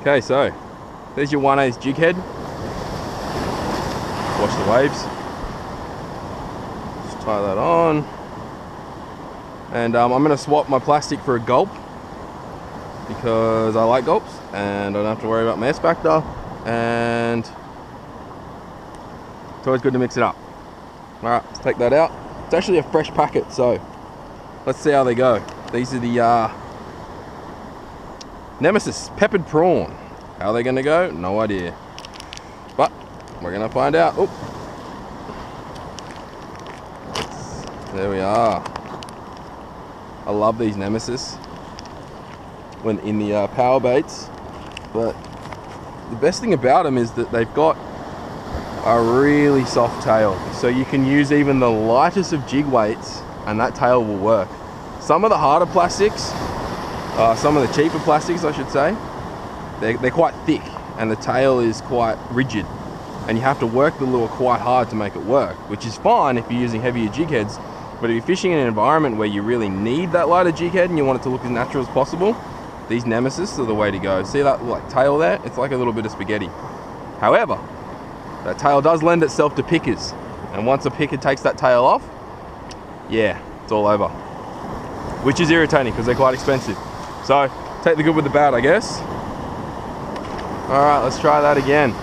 Okay, so there's your 1/8 jig head. Watch the waves. Just tie that on. And I'm going to swap my plastic for a gulp because I like gulps and I don't have to worry about mess factor, and it's always good to mix it up. Alright, let's take that out. It's actually a fresh packet, so let's see how they go. These are the Nemesis peppered prawn. How are they going to go? No idea. But we're going to find out. Oh, there we are. I love these Nemesis when in the power baits, but the best thing about them is that they've got a really soft tail, so you can use even the lightest of jig weights and that tail will work. Some of the harder plastics, some of the cheaper plastics I should say, they're quite thick and the tail is quite rigid and you have to work the lure quite hard to make it work, which is fine if you're using heavier jig heads. But if you're fishing in an environment where you really need that lighter jig head and you want it to look as natural as possible, these Nemesis are the way to go. See that like tail there? It's like a little bit of spaghetti. However, that tail does lend itself to pickers. And once a picker takes that tail off, yeah, it's all over. Which is irritating because they're quite expensive. So, take the good with the bad, I guess. All right, let's try that again.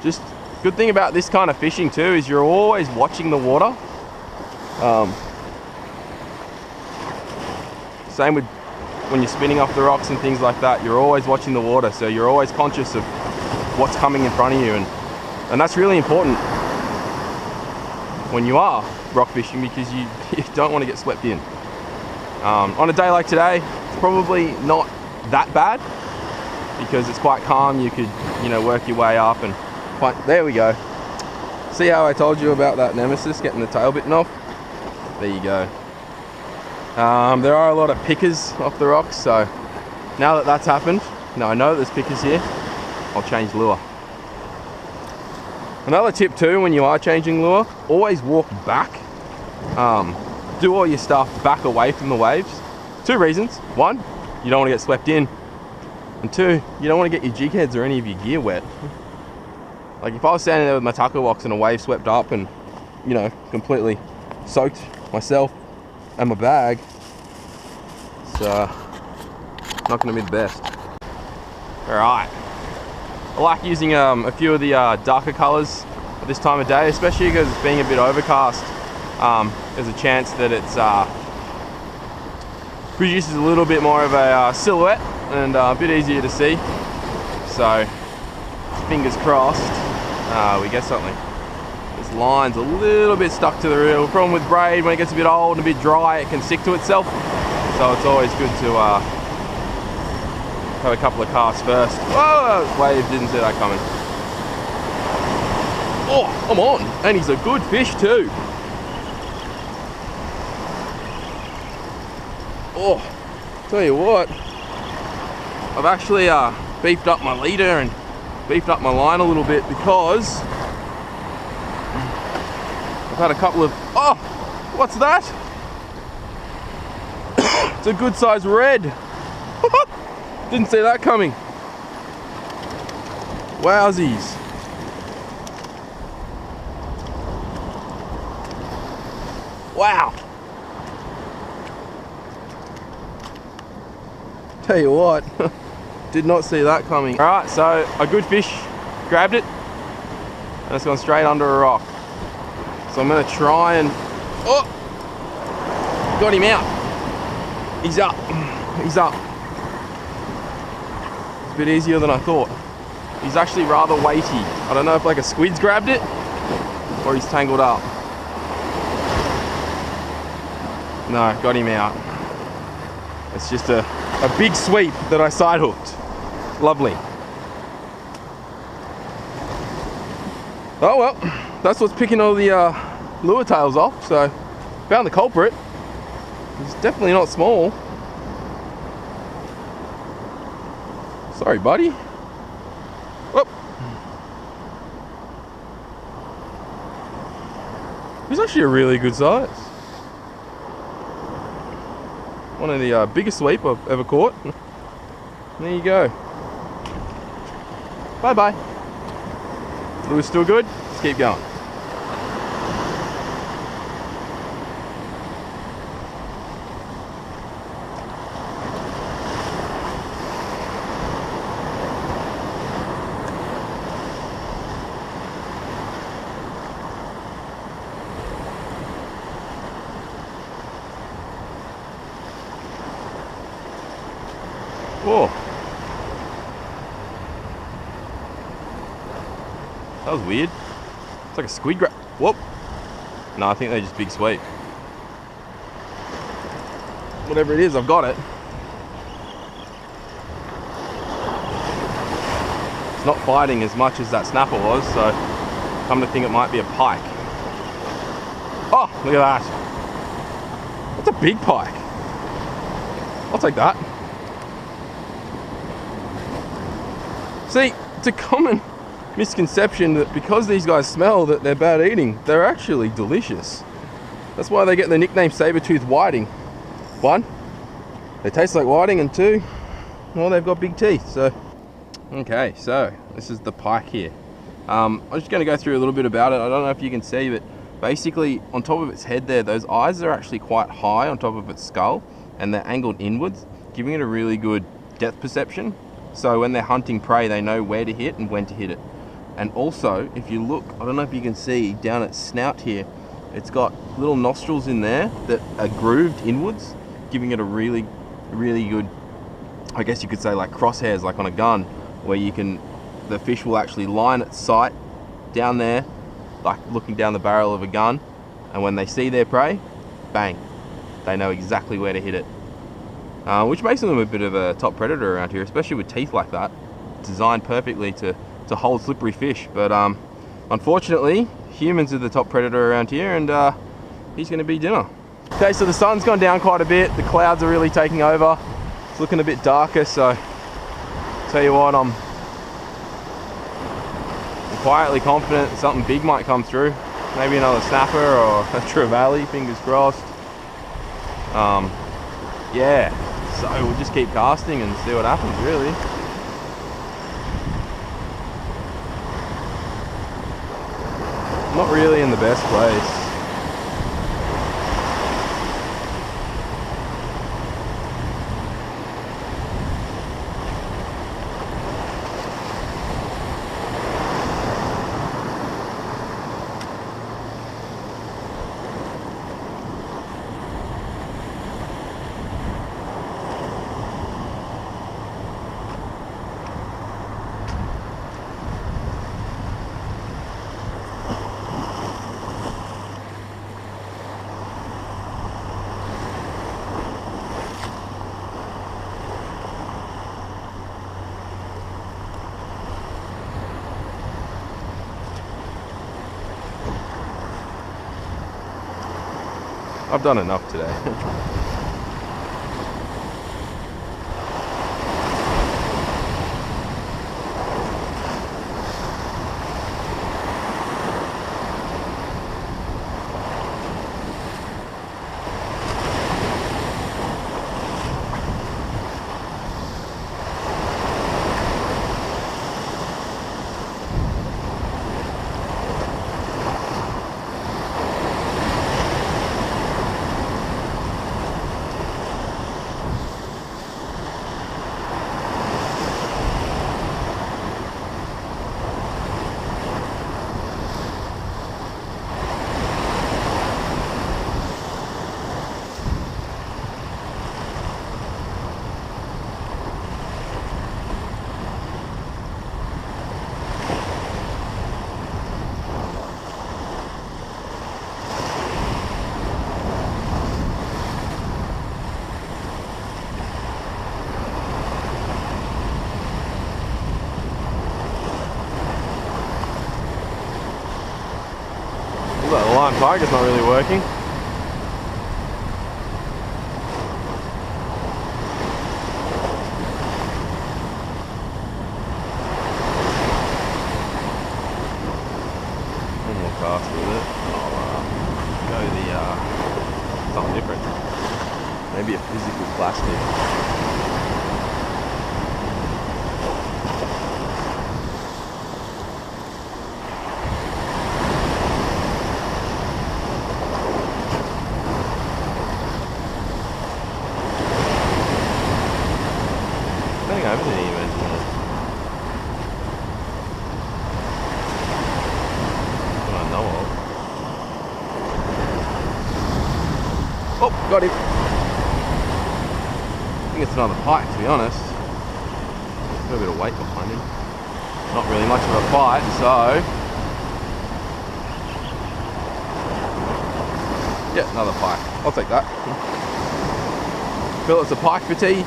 Just good thing about this kind of fishing too is you're always watching the water. Same with when you're spinning off the rocks and things like that, you're always watching the water, so you're always conscious of what's coming in front of you, and that's really important when you are rock fishing because you don't want to get swept in. On a day like today, it's probably not that bad because it's quite calm. You could, work your way up and there we go. See how I told you about that Nemesis getting the tail bitten off? There you go. There are a lot of pickers off the rocks, so now that that's happened, now I know that there's pickers here, I'll change lure. Another tip too, when you are changing lure, always walk back. Do all your stuff back away from the waves. Two reasons. One, you don't want to get swept in. And two, you don't want to get your jig heads or any of your gear wet. Like if I was standing there with my tackle box and a wave swept up and, completely soaked myself and my bag, it's not going to be the best. Alright. I like using a few of the darker colours at this time of day, especially because it's being a bit overcast. There's a chance that it's produces a little bit more of a silhouette and a bit easier to see. So, fingers crossed, we get something. This line's a little bit stuck to the reel. The problem with braid, when it gets a bit old and a bit dry, it can stick to itself. So it's always good to have a couple of casts first. Whoa, wave, didn't see that coming. Oh, I'm on, and he's a good fish too. Oh, tell you what, I've actually beefed up my leader and beefed up my line a little bit because I've had a couple of, oh, what's that? It's a good size red. Didn't see that coming. Wowsies. Wow. Tell you what, did not see that coming. All right, so a good fish grabbed it and it's gone straight under a rock. So I'm gonna try and, oh, got him out. He's up, he's up. It's a bit easier than I thought. He's actually rather weighty. I don't know if like a squid's grabbed it or he's tangled up. No, got him out. It's just a big sweep that I side hooked. Lovely. Oh well, that's what's picking all the lure tails off. So found the culprit. He's definitely not small. Sorry, buddy. Whoop. He's actually a really good size. One of the biggest sweep I've ever caught. There you go. Bye bye. Lure still good? Let's keep going. Whoa. That was weird. It's like a squid grab. Whoop. No, I think they're just big sweep. Whatever it is, I've got it. It's not fighting as much as that snapper was, so come to think it might be a pike. Oh, look at that. That's a big pike. I'll take that. See, it's a common misconception that because these guys smell that they're bad eating, they're actually delicious. That's why they get the nickname saber-tooth whiting. One, they taste like whiting, and two, well, they've got big teeth. So, okay, so this is the pike here. I'm just going to go through a little bit about it. I don't know if you can see, but basically on top of its head there, those eyes are actually quite high on top of its skull, and they're angled inwards, giving it a really good depth perception. So when they're hunting prey, they know where to hit and when to hit it. And also, if you look, I don't know if you can see down its snout here, it's got little nostrils in there that are grooved inwards, giving it a really, really good, I guess you could say like crosshairs, like on a gun, where you can, the fish will actually line its sight down there, like looking down the barrel of a gun, and when they see their prey, bang, they know exactly where to hit it. Which makes them a bit of a top predator around here, especially with teeth like that. Designed perfectly to hold slippery fish. But unfortunately, humans are the top predator around here, and he's going to be dinner. Okay, so the sun's gone down quite a bit. The clouds are really taking over. It's looking a bit darker, so tell you what, I'm quietly confident something big might come through. Maybe another snapper or a trevally, fingers crossed. Yeah. So we'll just keep casting and see what happens, really. Not really in the best place. I've done enough today. The Lime Tiger's not really working. One more cast with it. Oh, wow. think I haven't any emerging there. That I know of. Oh, got him. I think it's another pike, to be honest. Got a bit of weight behind him. Not really much of a fight, so... Yeah, another pike. I'll take that. Phil, it's a pike for tea.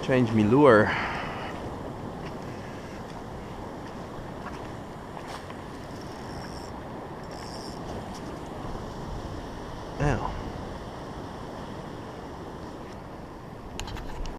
Change me lure. Now.